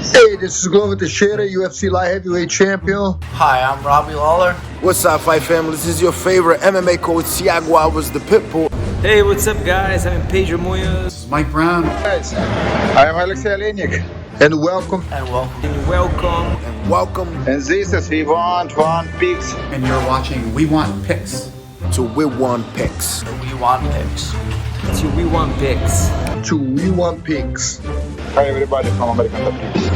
Hey, this is Glover Teixeira, UFC Light Heavyweight Champion. Hi, I'm Robbie Lawler. What's up, fight family? This is your favorite MMA coach, Thiago Alves, the Pitbull. Hey, what's up, guys? I'm Pedro Munoz. This is Mike Brown. Guys, I am Alexei Olenik. And welcome. And welcome. And welcome. And welcome. And this is We Want Picks. And you're watching We Want Picks. To We Want Picks. We Want Picks. To We Want Picks. To We Want Picks. Hi everybody from American Top Picks.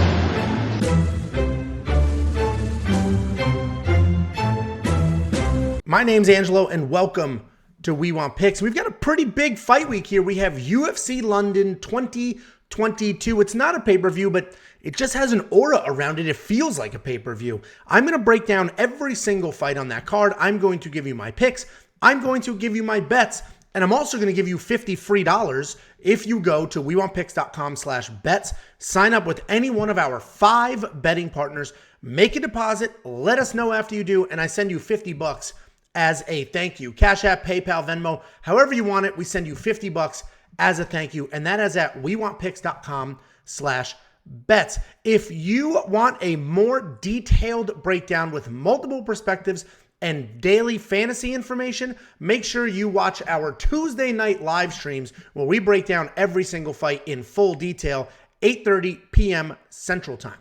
My name's Angelo and welcome to We Want Picks. We've got a pretty big fight week here. We have UFC London 2022. It's not a pay-per-view, but it just has an aura around it. It feels like a pay-per-view. I'm going to break down every single fight on that card. I'm going to give you my picks. I'm going to give you my bets. And I'm also going to give you $50 free if you go to wewantpicks.com/bets. Sign up with any one of our 5 betting partners. Make a deposit. Let us know after you do. And I send you $50 as a thank you. Cash App, PayPal, Venmo, however you want it. We send you $50 as a thank you. And that is at wewantpicks.com/bets. If you want a more detailed breakdown with multiple perspectives and daily fantasy information, make sure you watch our Tuesday night live streams where we break down every single fight in full detail, 8:30 p.m. Central Time.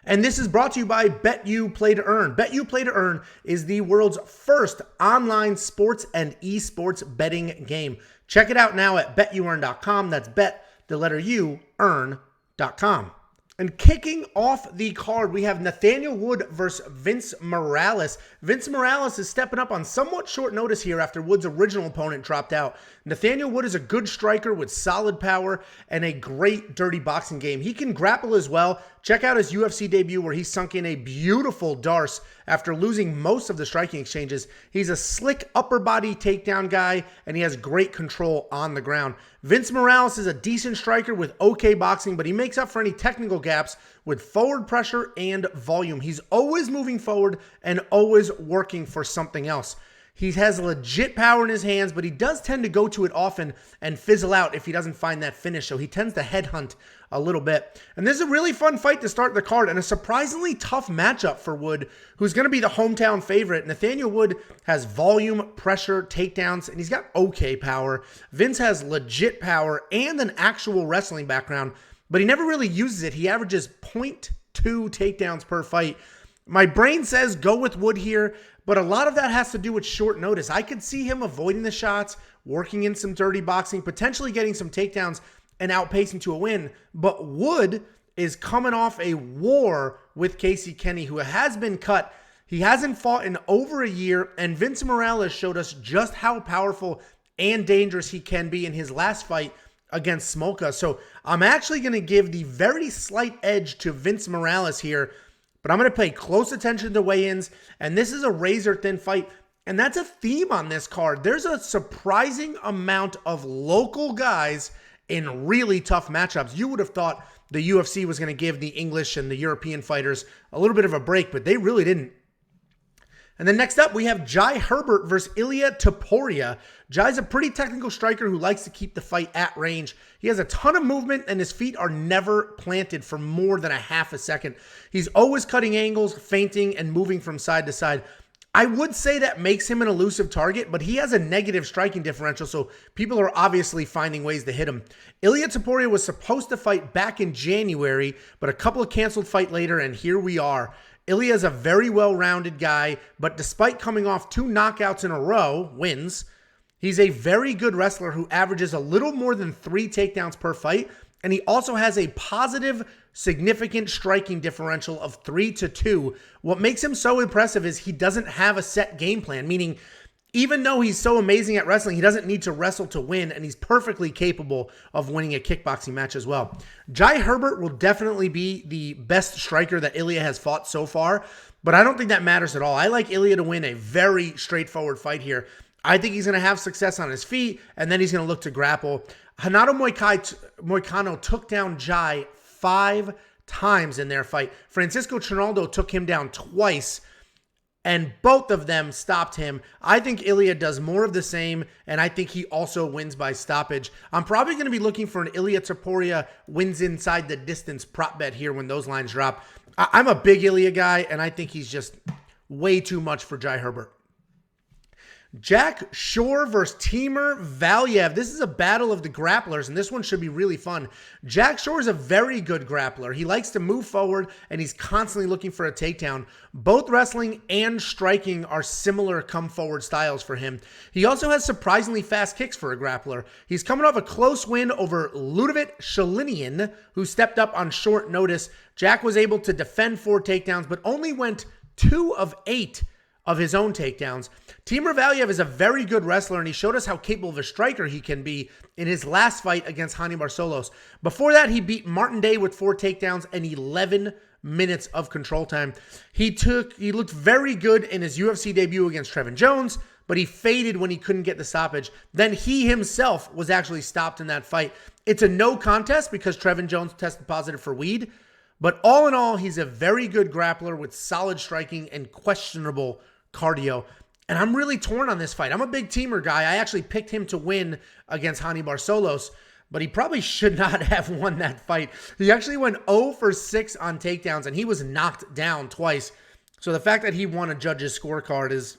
And this is brought to you by BETU Play to Earn. BETU Play to Earn is the world's first online sports and esports betting game. Check it out now at betuearn.com. That's bet, the letter U, earn.com. And kicking off the card, we have Nathaniel Wood versus Vince Morales. Vince Morales is stepping up on somewhat short notice here after Wood's original opponent dropped out. Nathaniel Wood is a good striker with solid power and a great dirty boxing game. He can grapple as well. Check out his UFC debut where he sunk in a beautiful Darce after losing most of the striking exchanges. He's a slick upper body takedown guy, and he has great control on the ground. Vince Morales is a decent striker with okay boxing, but he makes up for any technical gaps with forward pressure and volume. He's always moving forward and always working for something else. He has legit power in his hands, but he does tend to go to it often and fizzle out if he doesn't find that finish, so he tends to headhunt a little bit. And this is a really fun fight to start the card and a surprisingly tough matchup for Wood, who's going to be the hometown favorite. Nathaniel Wood has volume, pressure, takedowns, and he's got okay power. Vince has legit power and an actual wrestling background, but he never really uses it. He averages 0.2 takedowns per fight. My brain says go with Wood here, but a lot of that has to do with short notice. I could see him avoiding the shots, working in some dirty boxing, potentially getting some takedowns and outpacing to a win. But Wood is coming off a war with Casey Kenny, who has been cut. He hasn't fought in over a year, and Vince Morales showed us just how powerful and dangerous he can be in his last fight against Smolka. So I'm actually going to give the very slight edge to Vince Morales here, but I'm going to pay close attention to weigh-ins, and this is a razor-thin fight, and that's a theme on this card. There's a surprising amount of local guys in really tough matchups. You would have thought the UFC was going to give the English and the European fighters a little bit of a break, but they really didn't. And then next up, we have Jai Herbert versus Ilia Topuria. Jai's a pretty technical striker who likes to keep the fight at range. He has a ton of movement, and his feet are never planted for more than a half a second. He's always cutting angles, feinting, and moving from side to side. I would say that makes him an elusive target, but he has a negative striking differential, so people are obviously finding ways to hit him. Ilia Topuria was supposed to fight back in January, but a couple of canceled fights later, and here we are. Ilia is a very well-rounded guy, but despite coming off 2 knockouts in a row, wins, he's a very good wrestler who averages a little more than 3 takedowns per fight, and he also has a positive, significant striking differential of 3-2. What makes him so impressive is he doesn't have a set game plan, meaning even though he's so amazing at wrestling, he doesn't need to wrestle to win, and he's perfectly capable of winning a kickboxing match as well. Jai Herbert will definitely be the best striker that Ilia has fought so far, but I don't think that matters at all. I like Ilia to win a very straightforward fight here. I think he's going to have success on his feet, and then he's going to look to grapple. Renato Moicano took down Jai 5 times in their fight. Francisco Trinaldo took him down twice. and both of them stopped him. I think Ilia does more of the same, and I think he also wins by stoppage. I'm probably going to be looking for an Ilia Topuria wins inside the distance prop bet here when those lines drop. I'm a big Ilia guy, and I think he's just way too much for Jai Herbert. Jack Shore versus Timur Valiev. This is a battle of the grapplers, and this one should be really fun. Jack Shore is a very good grappler. He likes to move forward, and he's constantly looking for a takedown. Both wrestling and striking are similar come-forward styles for him. He also has surprisingly fast kicks for a grappler. He's coming off a close win over Ludovic Shalinian, who stepped up on short notice. Jack was able to defend 4 takedowns, but only went 2 of 8 of his own takedowns. Timur Valiev is a very good wrestler, and he showed us how capable of a striker he can be in his last fight against Hani Barcelos. Before that, he beat Martin Day with 4 takedowns and 11 minutes of control time. He looked very good in his UFC debut against Trevin Jones, but he faded when he couldn't get the stoppage. Then he himself was actually stopped in that fight. It's a no contest because Trevin Jones tested positive for weed, but all in all, he's a very good grappler with solid striking and questionable cardio. And I'm really torn on this fight. I'm a big Timur guy. I actually picked him to win against Hani Barcelos, but he probably should not have won that fight. He actually went 0 for 6 on takedowns, and he was knocked down twice. So the fact that he won a judge's scorecard is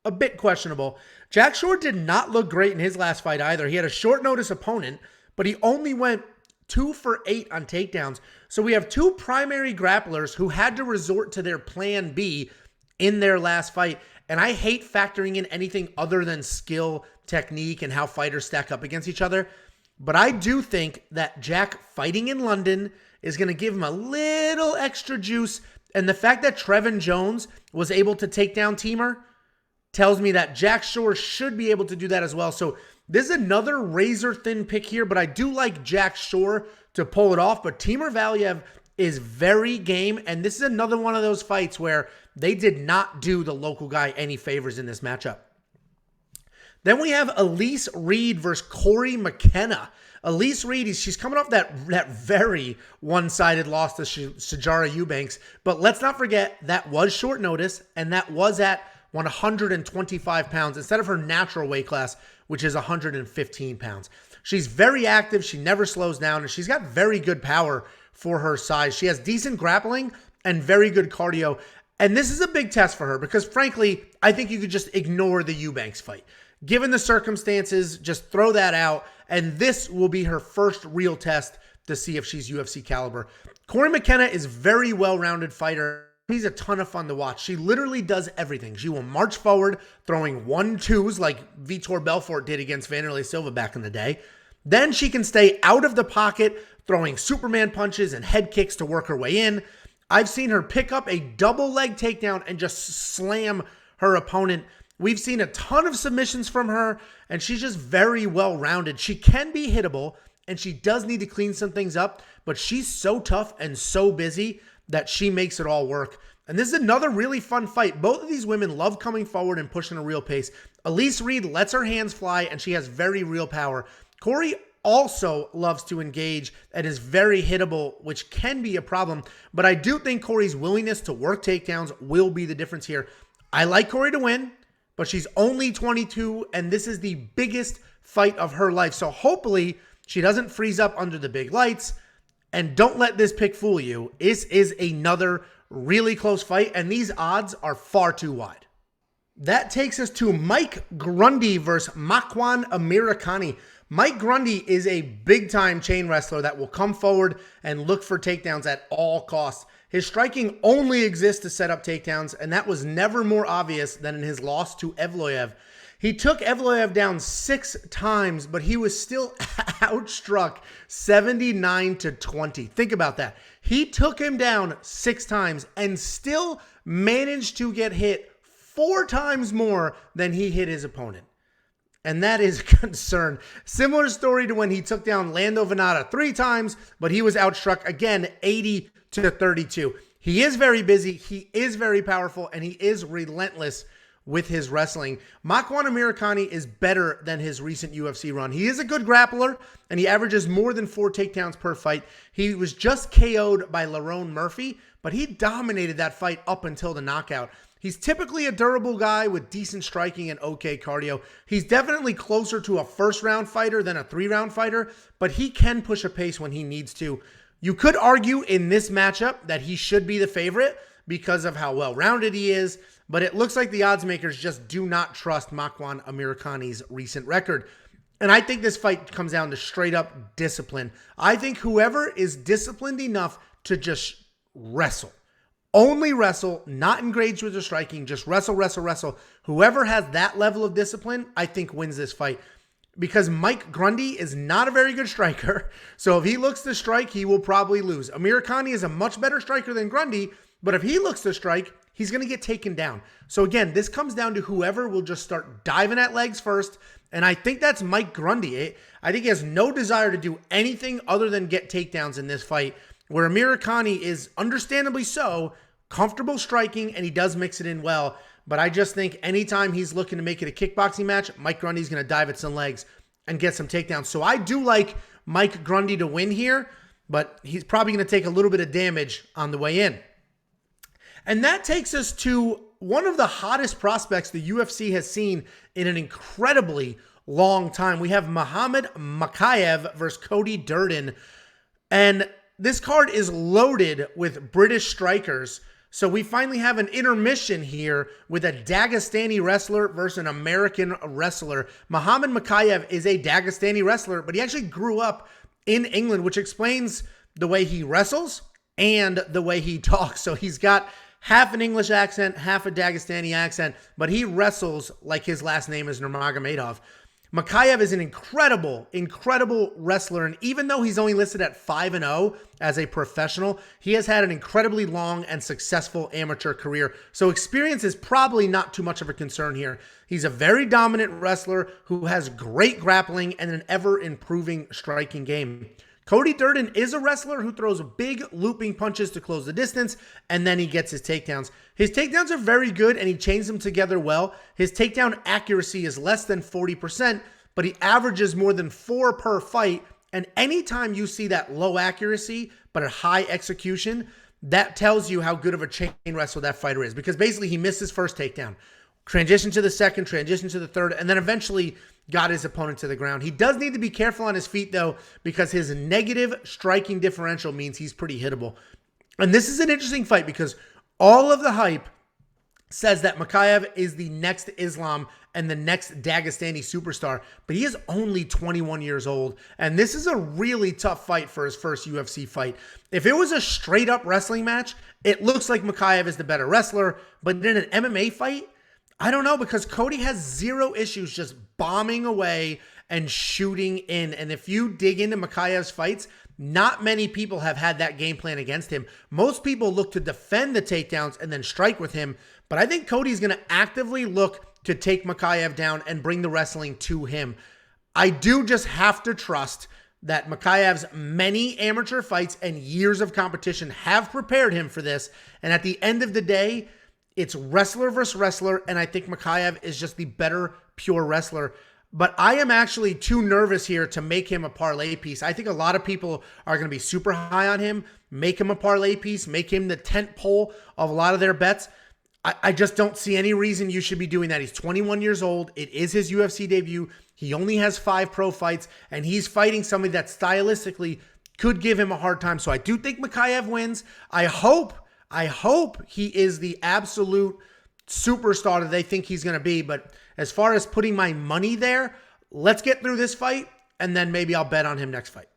a bit questionable. Jack Shore did not look great in his last fight either. He had a short notice opponent, but he only went 2 for 8 on takedowns. So we have 2 primary grapplers who had to resort to their plan B in their last fight. And I hate factoring in anything other than skill, technique, and how fighters stack up against each other. But I do think that Jack fighting in London is going to give him a little extra juice. And the fact that Trevin Jones was able to take down Timur tells me that Jack Shore should be able to do that as well. So this is another razor-thin pick here, but I do like Jack Shore to pull it off. But Timur Valiev is very game, and this is another one of those fights where they did not do the local guy any favors in this matchup. Then we have Elise Reed versus Cory McKenna. Elise Reed, she's coming off that very one-sided loss to Sijara Eubanks, but let's not forget that was short notice, and that was at 125 pounds instead of her natural weight class, which is 115 pounds. She's very active. She never slows down, and she's got very good power for her size. She has decent grappling and very good cardio. And this is a big test for her because, frankly, I think you could just ignore the Eubanks fight. Given the circumstances, just throw that out, and this will be her first real test to see if she's UFC caliber. Cory McKenna is a very well-rounded fighter. He's a ton of fun to watch. She literally does everything. She will march forward, throwing 1-2s like Vitor Belfort did against Vanderlei Silva back in the day. Then she can stay out of the pocket, throwing Superman punches and head kicks to work her way in. I've seen her pick up a double leg takedown and just slam her opponent. We've seen a ton of submissions from her, and she's just very well-rounded. She can be hittable, and she does need to clean some things up, but she's so tough and so busy that she makes it all work. And this is another really fun fight. Both of these women love coming forward and pushing a real pace. Elise Reed lets her hands fly, and she has very real power. Cory also loves to engage and is very hittable, which can be a problem. But I do think Cory's willingness to work takedowns will be the difference here. I like Cory to win, but she's only 22, and this is the biggest fight of her life. So hopefully she doesn't freeze up under the big lights. And don't let this pick fool you. This is another really close fight, and these odds are far too wide. That takes us to Mike Grundy versus Makwan Amirkhani. Mike Grundy is a big-time chain wrestler that will come forward and look for takedowns at all costs. His striking only exists to set up takedowns, and that was never more obvious than in his loss to Evloev. He took Evloev down 6 times, but he was still outstruck 79-20. Think about that. He took him down 6 times and still managed to get hit 4 times more than he hit his opponent. And that is a concern. Similar story to when he took down Lando Venata 3 times, but he was outstruck again 80-32. He is very busy, he is very powerful, and he is relentless with his wrestling. Makwan Amirkhani is better than his recent UFC run. He is a good grappler, and he averages more than 4 takedowns per fight. He was just KO'd by Lerone Murphy, but he dominated that fight up until the knockout. He's typically a durable guy with decent striking and okay cardio. He's definitely closer to a first-round fighter than a 3-round fighter, but he can push a pace when he needs to. You could argue in this matchup that he should be the favorite because of how well-rounded he is, but it looks like the odds makers just do not trust Makwan Amirkhani's recent record. And I think this fight comes down to straight-up discipline. I think whoever is disciplined enough to just wrestle, only wrestle, not engage with the striking, just wrestle, wrestle, wrestle. Whoever has that level of discipline, I think wins this fight. Because Mike Grundy is not a very good striker. So if he looks to strike, he will probably lose. Amirkhani is a much better striker than Grundy, but if he looks to strike, he's going to get taken down. So again, this comes down to whoever will just start diving at legs first. And I think that's Mike Grundy. I think he has no desire to do anything other than get takedowns in this fight, where Amirkhani is understandably so comfortable striking, and he does mix it in well. But I just think anytime he's looking to make it a kickboxing match, Mike Grundy's going to dive at some legs and get some takedowns. So I do like Mike Grundy to win here, but he's probably going to take a little bit of damage on the way in. And that takes us to one of the hottest prospects the UFC has seen in an incredibly long time. We have Muhammad Mokaev versus Cody Durden. And this card is loaded with British strikers. So we finally have an intermission here with a Dagestani wrestler versus an American wrestler. Muhammad Mokaev is a Dagestani wrestler, but he actually grew up in England, which explains the way he wrestles and the way he talks. So he's got half an English accent, half a Dagestani accent, but he wrestles like his last name is Nurmagomedov. Mokaev is an incredible wrestler, and even though he's only listed at 5-0 as a professional, he has had an incredibly long and successful amateur career, so experience is probably not too much of a concern here. He's a very dominant wrestler who has great grappling and an ever-improving striking game. Cody Durden is a wrestler who throws big looping punches to close the distance, and then he gets his takedowns. His takedowns are very good, and he chains them together well. His takedown accuracy is less than 40%, but he averages more than 4 per fight, and anytime you see that low accuracy, but a high execution, that tells you how good of a chain wrestler that fighter is, because basically he missed his first takedown, transition to the second, transition to the third, and then eventually got his opponent to the ground. He does need to be careful on his feet, though, because his negative striking differential means he's pretty hittable. And this is an interesting fight because all of the hype says that Mokaev is the next Islam and the next Dagestani superstar, but he is only 21 years old, and this is a really tough fight for his first UFC fight. If it was a straight-up wrestling match, it looks like Mokaev is the better wrestler, but in an MMA fight, I don't know, because Cody has zero issues just bombing away and shooting in. And if you dig into Mokaev's fights, not many people have had that game plan against him. Most people look to defend the takedowns and then strike with him. But I think Cody's going to actively look to take Mokaev down and bring the wrestling to him. I do just have to trust that Mokaev's many amateur fights and years of competition have prepared him for this. And at the end of the day, it's wrestler versus wrestler, and I think Mokaev is just the better pure wrestler. But I am actually too nervous here to make him a parlay piece. I think a lot of people are going to be super high on him, make him a parlay piece, make him the tent pole of a lot of their bets. I just don't see any reason you should be doing that. He's 21 years old. It is his UFC debut. He only has 5 pro fights, and he's fighting somebody that stylistically could give him a hard time. So I do think Mokaev wins. I hope he is the absolute superstar that they think he's going to be. But as far as putting my money there, let's get through this fight, and then maybe I'll bet on him next fight.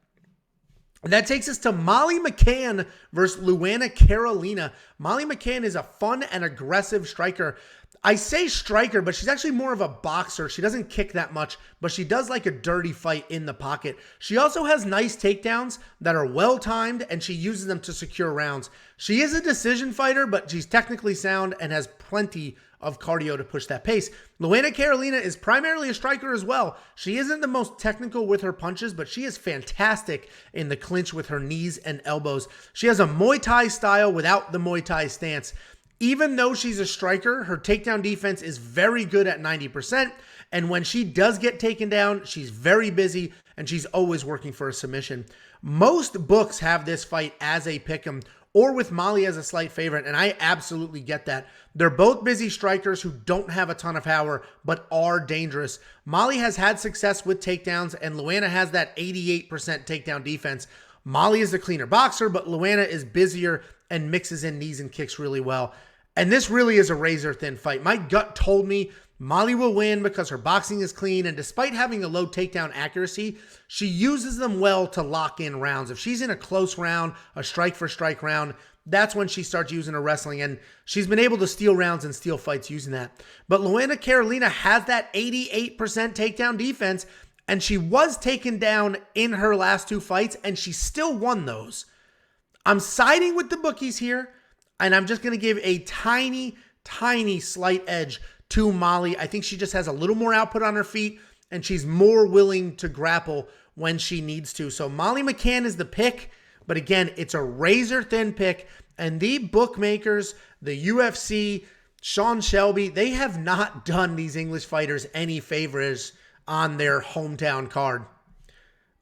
And that takes us to Molly McCann versus Luana Carolina. Molly McCann is a fun and aggressive striker. I say striker, but she's actually more of a boxer. She doesn't kick that much, but she does like a dirty fight in the pocket. She also has nice takedowns that are well-timed, and she uses them to secure rounds. She is a decision fighter, but she's technically sound and has plenty of cardio to push that pace. Luana Carolina is primarily a striker as well. She isn't the most technical with her punches, but she is fantastic in the clinch with her knees and elbows. She has a Muay Thai style without the Muay Thai stance. Even though she's a striker, her takedown defense is very good at 90%. And when she does get taken down, she's very busy and she's always working for a submission. Most books have this fight as a pick'em, or with Molly as a slight favorite, and I absolutely get that. They're both busy strikers who don't have a ton of power, but are dangerous. Molly has had success with takedowns, and Luana has that 88% takedown defense. Molly is the cleaner boxer, but Luana is busier and mixes in knees and kicks really well. And this really is a razor-thin fight. My gut told me Molly will win because her boxing is clean, and despite having a low takedown accuracy, she uses them well to lock in rounds. If she's in a close round, a strike-for-strike round, that's when she starts using her wrestling, and she's been able to steal rounds and steal fights using that. But Luana Carolina has that 88% takedown defense, and she was taken down in her last 2 fights, and she still won those. I'm siding with the bookies here, and I'm just going to give a tiny, tiny slight edge to Molly. I think she just has a little more output on her feet, and she's more willing to grapple when she needs to. So Molly McCann is the pick, but again, it's a razor-thin pick, and the bookmakers, the UFC, Sean Shelby, they have not done these English fighters any favors on their hometown card.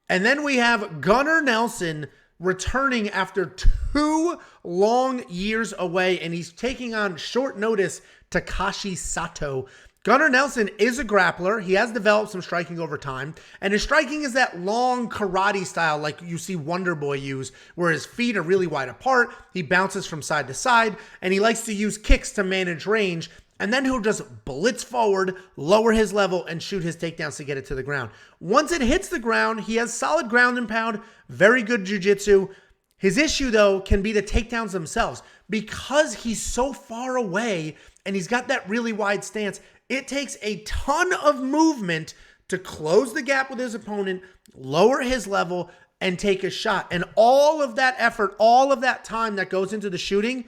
And then we have Gunnar Nelson returning after 2 long years away, and he's taking on short notice Takashi Sato. Gunnar Nelson is a grappler. He has developed some striking over time, and his striking is that long karate style like you see Wonder Boy use, where his feet are really wide apart, he bounces from side to side, and he likes to use kicks to manage range, and then he'll just blitz forward, lower his level, and shoot his takedowns to get it to the ground. Once it hits the ground, he has solid ground and pound, very good jiu-jitsu. His issue, though, can be the takedowns themselves. Because he's so far away and he's got that really wide stance, it takes a ton of movement to close the gap with his opponent, lower his level, and take a shot. And all of that effort, all of that time that goes into the shooting,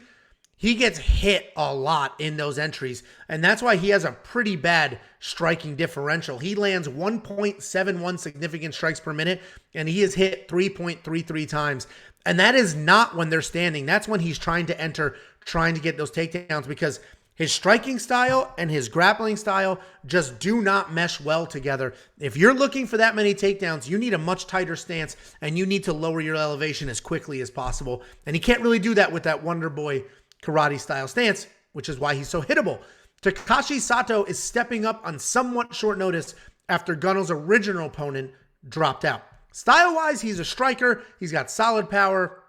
he gets hit a lot in those entries, and that's why he has a pretty bad striking differential. He lands 1.71 significant strikes per minute, and he is hit 3.33 times. And that is not when they're standing. That's when he's trying to enter, trying to get those takedowns, because his striking style and his grappling style just do not mesh well together. If you're looking for that many takedowns, you need a much tighter stance, and you need to lower your elevation as quickly as possible. And he can't really do that with that Wonder Boy karate style stance, which is why he's so hittable. Takashi Sato is stepping up on somewhat short notice after Gunnar's original opponent dropped out. Style-wise, he's a striker. He's got solid power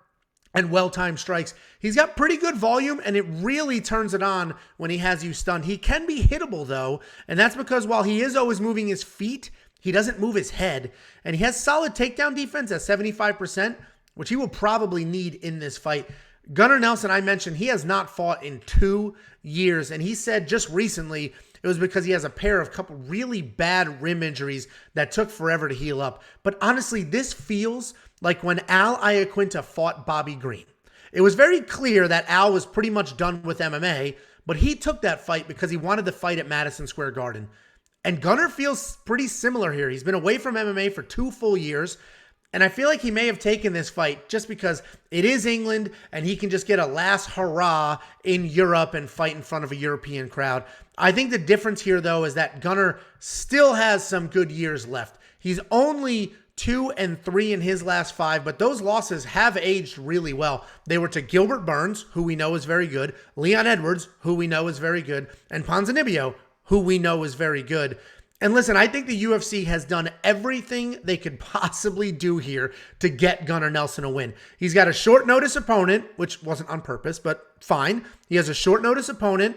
and well-timed strikes. He's got pretty good volume, and it really turns it on when he has you stunned. He can be hittable, though, and that's because while he is always moving his feet, he doesn't move his head, and he has solid takedown defense at 75%, which he will probably need in this fight. Gunnar Nelson, I mentioned, he has not fought in 2 years, and he said just recently it was because he has a couple really bad rim injuries that took forever to heal up. But honestly, this feels like when Al Iaquinta fought Bobby Green. It was very clear that Al was pretty much done with MMA, but he took that fight because he wanted to fight at Madison Square Garden. And Gunnar feels pretty similar here. He's been away from MMA for 2 full years. And I feel like he may have taken this fight just because it is England and he can just get a last hurrah in Europe and fight in front of a European crowd. I think the difference here, though, is that Gunnar still has some good years left. He's only 2-3 in his last 5, but those losses have aged really well. They were to Gilbert Burns, who we know is very good, Leon Edwards, who we know is very good, and Ponzinibbio, who we know is very good. And listen, I think the UFC has done everything they could possibly do here to get Gunnar Nelson a win. He's got a short notice opponent, which wasn't on purpose, but fine. He has a short notice opponent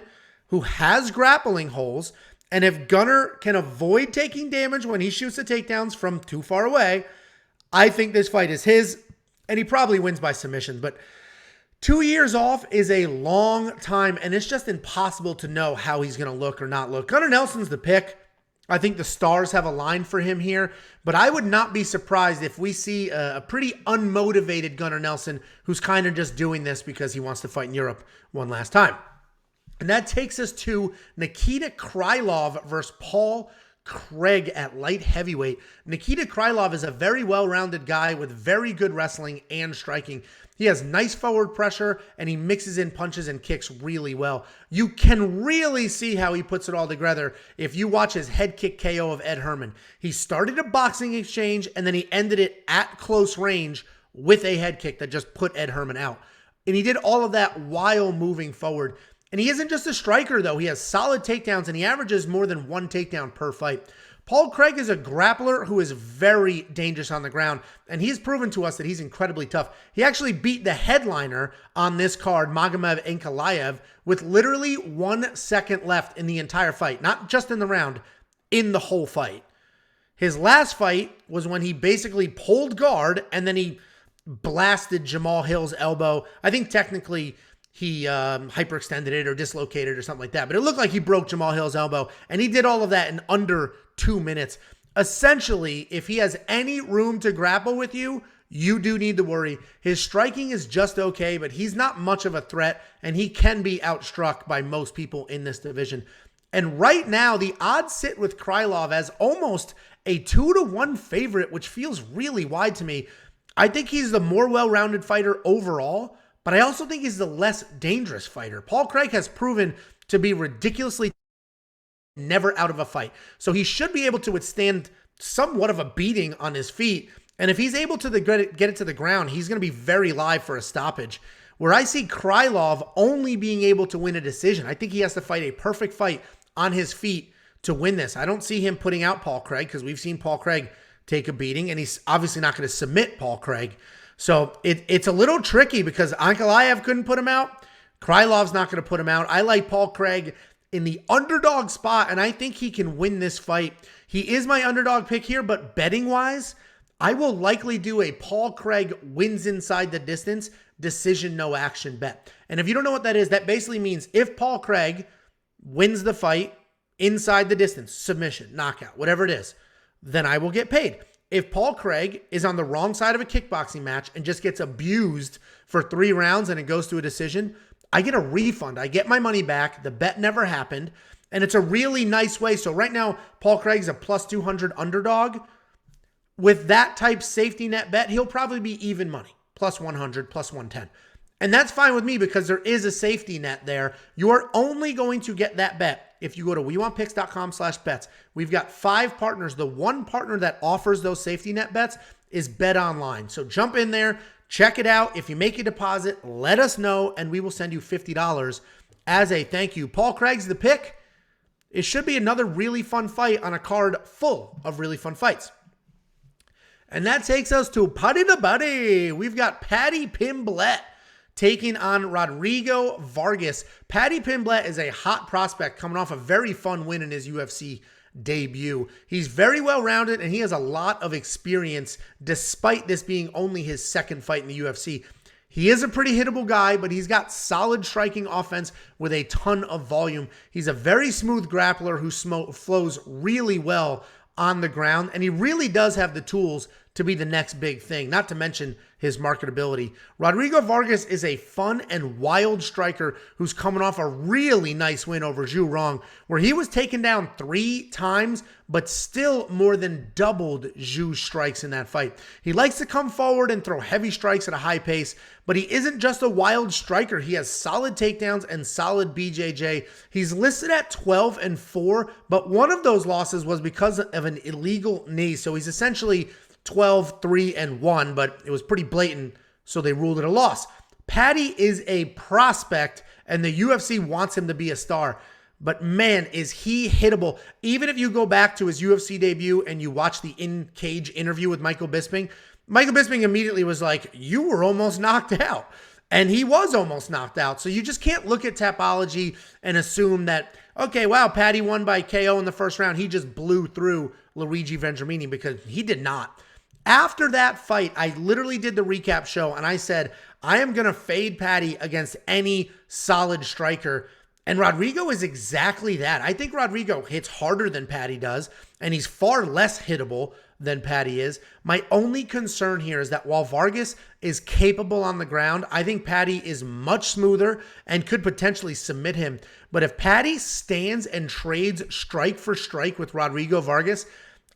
who has grappling holes. And if Gunnar can avoid taking damage when he shoots the takedowns from too far away, I think this fight is his, and he probably wins by submission. But 2 years off is a long time, and it's just impossible to know how he's going to look or not look. Gunnar Nelson's the pick. I think the stars have aligned for him here, but I would not be surprised if we see a pretty unmotivated Gunnar Nelson who's kind of just doing this because he wants to fight in Europe one last time. And that takes us to Nikita Krylov versus Paul Craig at light heavyweight. Nikita Krylov is a very well-rounded guy with very good wrestling and striking. He has nice forward pressure, and he mixes in punches and kicks really well. You can really see how he puts it all together if you watch his head kick KO of Ed Herman. He started a boxing exchange, and then he ended it at close range with a head kick that just put Ed Herman out. And he did all of that while moving forward. And he isn't just a striker, though. He has solid takedowns, and he averages more than 1 takedown per fight. Paul Craig is a grappler who is very dangerous on the ground, and he's proven to us that he's incredibly tough. He actually beat the headliner on this card, Mokaev Valiev, with literally 1 second left in the entire fight. Not just in the round, in the whole fight. His last fight was when he basically pulled guard, and then he blasted Jamal Hill's elbow. I think technically he hyperextended it or dislocated or something like that. But it looked like he broke Jamal Hill's elbow, and he did all of that in under 2 minutes. Essentially, if he has any room to grapple with you, you do need to worry. His striking is just okay, but he's not much of a threat, and he can be outstruck by most people in this division. And right now, the odds sit with Krylov as almost a 2-1 favorite, which feels really wide to me. I think he's the more well-rounded fighter overall, but I also think he's the less dangerous fighter. Paul Craig has proven to be ridiculously never out of a fight. So he should be able to withstand somewhat of a beating on his feet. And if he's able to get it to the ground, he's going to be very live for a stoppage. Where I see Krylov only being able to win a decision. I think he has to fight a perfect fight on his feet to win this. I don't see him putting out Paul Craig because we've seen Paul Craig take a beating, and he's obviously not going to submit Paul Craig. So it's a little tricky because Ankalaev couldn't put him out. Krylov's not going to put him out. I like Paul Craig in the underdog spot, and I think he can win this fight. He is my underdog pick here, but betting-wise, I will likely do a Paul Craig wins inside the distance, decision, no action bet. And if you don't know what that is, that basically means if Paul Craig wins the fight inside the distance, submission, knockout, whatever it is, then I will get paid. If Paul Craig is on the wrong side of a kickboxing match and just gets abused for 3 rounds and it goes to a decision, I get a refund. I get my money back. The bet never happened. And it's a really nice way. So right now, Paul Craig's a plus 200 underdog. With that type safety net bet, he'll probably be even money. Plus 100, plus 110. And that's fine with me because there is a safety net there. You are only going to get that bet if you go to WeWantPicks.com/bets. We've got 5 partners. The one partner that offers those safety net bets is BetOnline. So jump in there, check it out. If you make a deposit, let us know, and we will send you $50 as a thank you. Paul Craig's the pick. It should be another really fun fight on a card full of really fun fights. And that takes us to Paddy the Buddy. We've got Paddy Pimblett taking on Rodrigo Vargas. Paddy Pimblett is a hot prospect coming off a very fun win in his UFC debut. He's very well-rounded, and he has a lot of experience despite this being only his 2nd fight in the UFC. He is a pretty hittable guy, but he's got solid striking offense with a ton of volume. He's a very smooth grappler who flows really well on the ground, and he really does have the tools to be the next big thing, not to mention his marketability. Rodrigo Vargas is a fun and wild striker who's coming off a really nice win over Zhu Rong, where he was taken down 3 times, but still more than doubled Zhu's strikes in that fight. He likes to come forward and throw heavy strikes at a high pace, but he isn't just a wild striker. He has solid takedowns and solid BJJ. He's listed at 12-4, but one of those losses was because of an illegal knee, so he's essentially 12-3-1, but it was pretty blatant, so they ruled it a loss. Paddy is a prospect, and the UFC wants him to be a star. But man, is he hittable. Even if you go back to his UFC debut and you watch the in-cage interview with Michael Bisping immediately was like, you were almost knocked out. And he was almost knocked out. So you just can't look at Tapology and assume that, okay, wow, Paddy won by KO in the first round. He just blew through Luigi Vendramini, because he did not. After that fight, I literally did the recap show, and I said, I am going to fade Paddy against any solid striker. And Rodrigo is exactly that. I think Rodrigo hits harder than Paddy does, and he's far less hittable than Paddy is. My only concern here is that while Vargas is capable on the ground, I think Paddy is much smoother and could potentially submit him. But if Paddy stands and trades strike for strike with Rodrigo Vargas,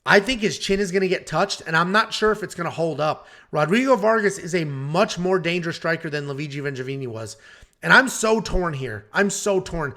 I think his chin is going to get touched, and I'm not sure if it's going to hold up. Rodrigo Vargas is a much more dangerous striker than Luigi Vendramini was. And I'm so torn here. I'm so torn.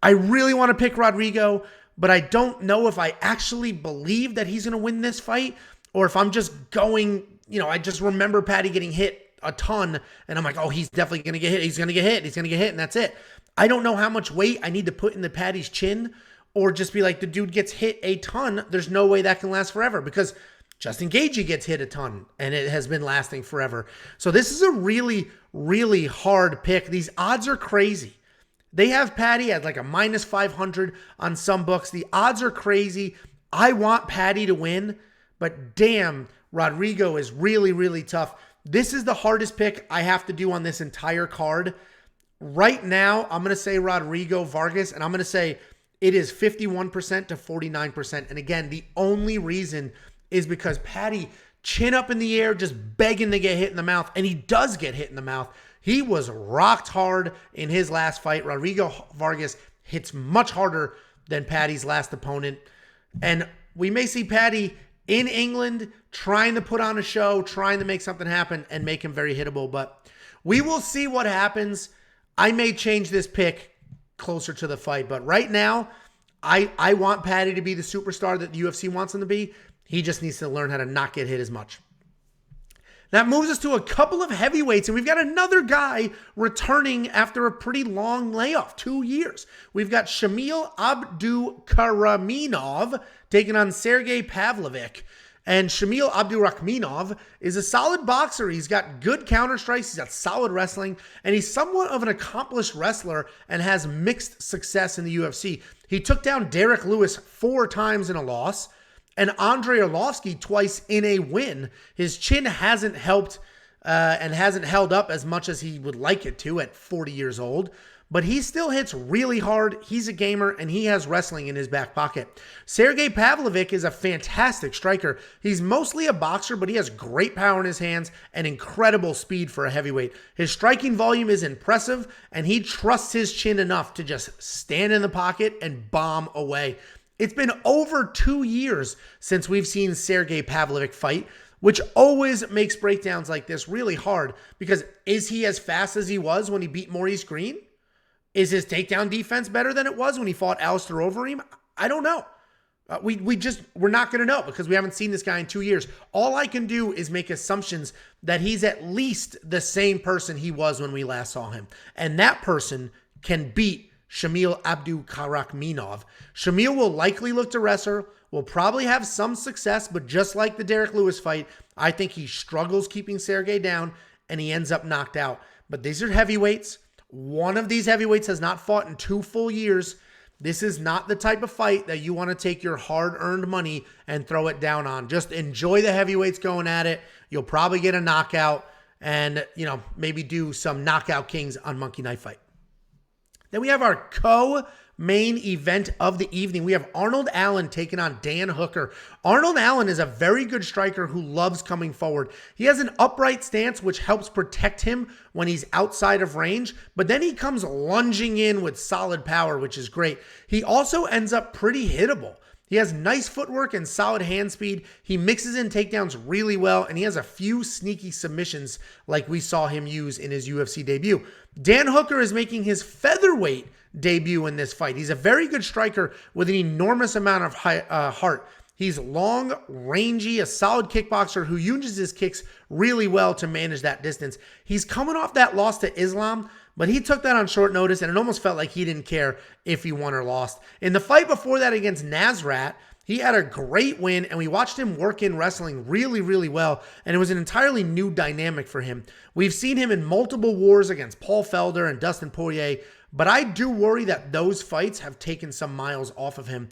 I really want to pick Rodrigo, but I don't know if I actually believe that he's going to win this fight, or if I'm just going, I just remember Paddy getting hit a ton, and I'm like, oh, he's definitely going to get hit. He's going to get hit. He's going to get hit, and that's it. I don't know how much weight I need to put in the Paddy's chin, or just be like, the dude gets hit a ton. There's no way that can last forever, because Justin Gaethje gets hit a ton, and it has been lasting forever. So this is a really, really hard pick. These odds are crazy. They have Paddy at like a minus 500 on some books. The odds are crazy. I want Paddy to win, but damn, Rodrigo is really, really tough. This is the hardest pick I have to do on this entire card. Right now, I'm going to say Rodrigo Vargas, and I'm going to say it is 51% to 49%. And again, the only reason is because Paddy, chin up in the air, just begging to get hit in the mouth, and he does get hit in the mouth. He was rocked hard in his last fight. Rodrigo Vargas hits much harder than Paddy's last opponent. And we may see Paddy in England trying to put on a show, trying to make something happen and make him very hittable. But we will see what happens. I may change this pick closer to the fight. But right now, I want Paddy to be the superstar that the UFC wants him to be. He just needs to learn how to not get hit as much. That moves us to a couple of heavyweights, and we've got another guy returning after a pretty long layoff, 2 years. We've got Shamil Abdurakhmanov taking on Sergey Pavlovich. And Shamil Abdurakhmanov is a solid boxer. He's got good counter strikes. He's got solid wrestling, and he's somewhat of an accomplished wrestler and has mixed success in the UFC. He took down Derek Lewis 4 times in a loss, and Andrei Arlovsky twice in a win. His chin hasn't helped and hasn't held up as much as he would like it to at 40 years old, but he still hits really hard. He's a gamer, and he has wrestling in his back pocket. Sergey Pavlovich is a fantastic striker. He's mostly a boxer, but he has great power in his hands and incredible speed for a heavyweight. His striking volume is impressive, and he trusts his chin enough to just stand in the pocket and bomb away. It's been over 2 years since we've seen Sergey Pavlovich fight, which always makes breakdowns like this really hard, because is he as fast as he was when he beat Maurice Green? Is his takedown defense better than it was when he fought Alistair Overeem? I don't know. We're not going to know because we haven't seen this guy in 2 years. All I can do is make assumptions that he's at least the same person he was when we last saw him. And that person can beat Shamil Abdurakhmanov. Shamil will likely look to wrestle, will probably have some success, but just like the Derek Lewis fight, I think he struggles keeping Sergey down and he ends up knocked out. But these are heavyweights. One of these heavyweights has not fought in 2 full years. This is not the type of fight that you want to take your hard-earned money and throw it down on. Just enjoy the heavyweights going at it. You'll probably get a knockout and, maybe do some Knockout Kings on Monkey Knife Fight. Then we have our co-main event of the evening. We have Arnold Allen taking on Dan Hooker. Arnold Allen is a very good striker who loves coming forward. He has an upright stance, which helps protect him when he's outside of range, but then he comes lunging in with solid power, which is great. He also ends up pretty hittable. He has nice footwork and solid hand speed. He mixes in takedowns really well, and he has a few sneaky submissions like we saw him use in his UFC debut. Dan Hooker is making his featherweight debut in this fight. He's a very good striker with an enormous amount of heart. He's long, rangy, a solid kickboxer who uses his kicks really well to manage that distance. He's coming off that loss to Islam, but he took that on short notice, and it almost felt like he didn't care if he won or lost. In the fight before that against Nasrat, he had a great win, and we watched him work in wrestling really, really well, and it was an entirely new dynamic for him. We've seen him in multiple wars against Paul Felder and Dustin Poirier, but I do worry that those fights have taken some miles off of him.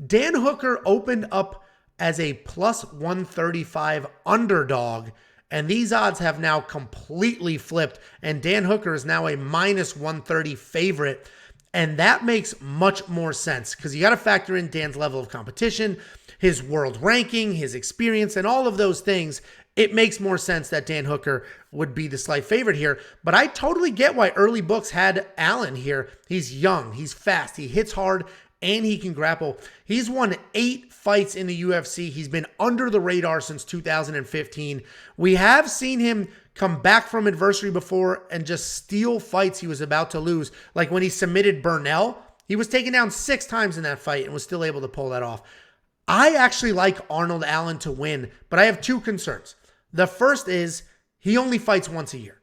Dan Hooker opened up as a plus 135 underdog, and these odds have now completely flipped, and Dan Hooker is now a minus 130 favorite. And that makes much more sense because you got to factor in Dan's level of competition, his world ranking, his experience, and all of those things. It makes more sense that Dan Hooker would be the slight favorite here. But I totally get why early books had Allen here. He's young, he's fast, he hits hard, and he can grapple. He's won 8 fights in the UFC. He's been under the radar since 2015. We have seen him come back from adversity before and just steal fights he was about to lose. Like when he submitted Burnell, he was taken down 6 times in that fight and was still able to pull that off. I actually like Arnold Allen to win, but I have 2 concerns. The first is he only fights once a year.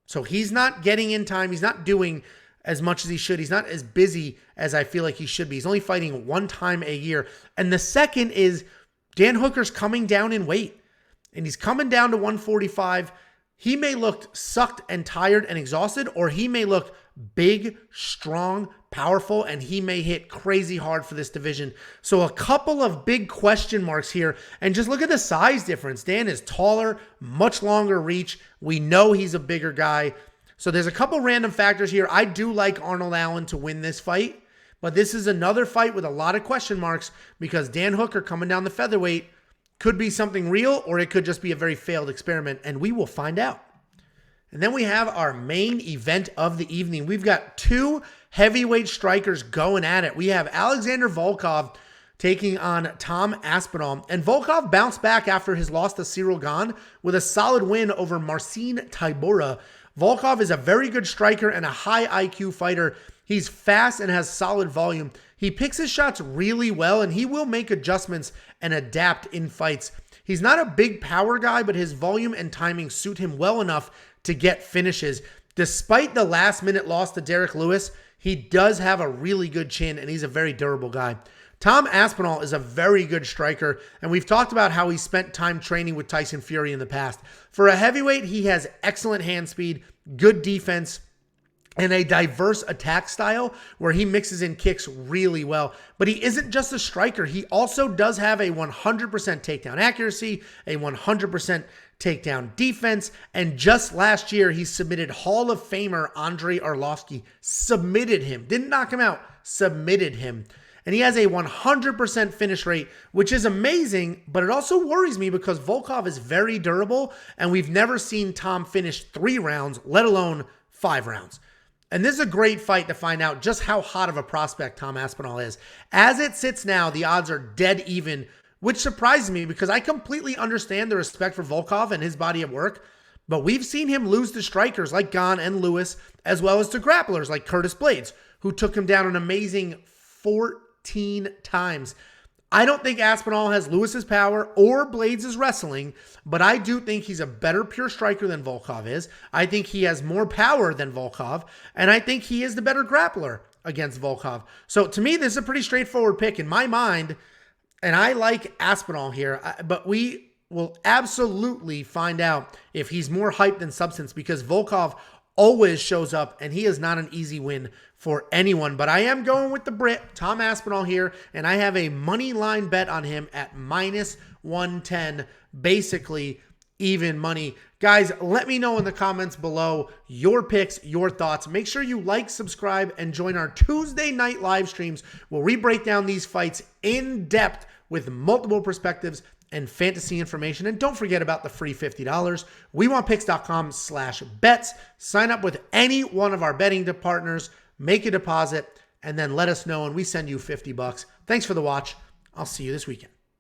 So he's not getting in time. He's not doing as much as he should. He's not as busy as I feel like he should be. He's only fighting one time a year. And the second is Dan Hooker's coming down in weight. And he's coming down to 145. He may look sucked and tired and exhausted, or he may look big, strong, powerful, and he may hit crazy hard for this division. So a couple of big question marks here. And just look at the size difference. Dan is taller, much longer reach. We know he's a bigger guy. So there's a couple random factors here. I do like Arnold Allen to win this fight, but this is another fight with a lot of question marks because Dan Hooker coming down the featherweight could be something real, or it could just be a very failed experiment, and we will find out. And then we have our main event of the evening. We've got two heavyweight strikers going at it. We have Alexander Volkov taking on Tom Aspinall. And Volkov bounced back after his loss to Cyril Gane with a solid win over Marcin Tybura. Volkov is a very good striker and a high IQ fighter. He's fast and has solid volume. He picks his shots really well, and he will make adjustments and adapt in fights. He's not a big power guy, but his volume and timing suit him well enough to get finishes. Despite the last-minute loss to Derek Lewis, he does have a really good chin, and he's a very durable guy. Tom Aspinall is a very good striker, and we've talked about how he spent time training with Tyson Fury in the past. For a heavyweight, he has excellent hand speed, good defense, and a diverse attack style where he mixes in kicks really well. But he isn't just a striker. He also does have a 100% takedown accuracy, a 100% takedown defense, and just last year, he submitted Hall of Famer Andrei Arlovsky. Submitted him. Didn't knock him out. Submitted him. And he has a 100% finish rate, which is amazing, but it also worries me because Volkov is very durable, and we've never seen Tom finish 3 rounds, let alone 5 rounds. And this is a great fight to find out just how hot of a prospect Tom Aspinall is. As it sits now, the odds are dead even, which surprises me because I completely understand the respect for Volkov and his body of work, but we've seen him lose to strikers like Gane and Lewis, as well as to grapplers like Curtis Blades, who took him down an amazing 14 times. I don't think Aspinall has Lewis's power or Blades' wrestling, but I do think he's a better pure striker than Volkov is. I think he has more power than Volkov, and I think he is the better grappler against Volkov. So to me, this is a pretty straightforward pick in my mind, and I like Aspinall here, but we will absolutely find out if he's more hype than substance because Volkov always shows up, and he is not an easy win for anyone. But I am going with the Brit, Tom Aspinall here, and I have a money line bet on him at -110, basically even money. Guys, let me know in the comments below your picks, your thoughts. Make sure you like, subscribe, and join our Tuesday night live streams where we break down these fights in depth with multiple perspectives and fantasy information. And don't forget about the free $50. WeWantPicks.com/bets. Sign up with any one of our betting partners, make a deposit, and then let us know, and we send you $50. Thanks for the watch. I'll see you this weekend.